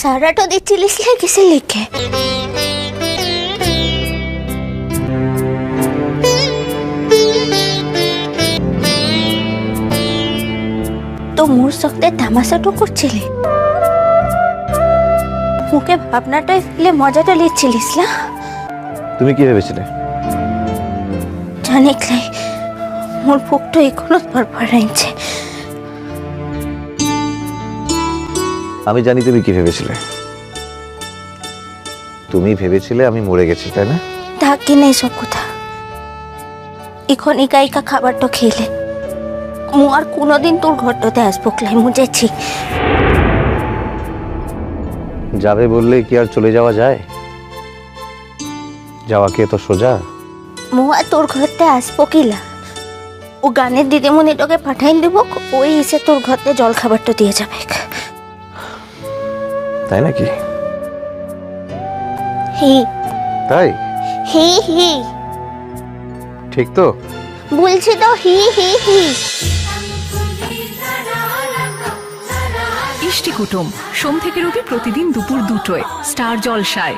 সারাটা দিচ্ছিলিস কিসে লিখে? তো মোর সঙ্গে তামাশাটো করছিলি, মুখে ভাবনাটা ফেলে মজাটা লিখছিলিস না? তুমি কি ভেবেছিলে? জানিকলাই মোর বুকটা এখনো ফরফরাইছে। আমি জানি তুমি কি ভেবেছিলে। তুমি ভেবেছিলে আমি মরে গেছি, তাই না? থাকি নেই সব কথা, এখন একা একা খাবারটা খেলে মু আর কোনোদিন তোর ঘরটাতে আসবো ক্লাই, মুজেছি। যাবে বললে কি আর চলে যাওয়া যায়? যাওয়া কি এত সোজা? মু আর তোর ঘরতে আসবো কিলা? ও গানের দিদিমণিটাকে পাঠাই দেবো, ওই এসে তোর ঘরতে জল খাবারটা দিয়ে যাবে। তাই নাকি? হি তাই? হি হি ঠিক তো? বলছি তো, হি হি হি। ইষ্টি কুটুম সোম থেকে রবি প্রতিদিন দুপুর 2টোয় স্টার জলসায়।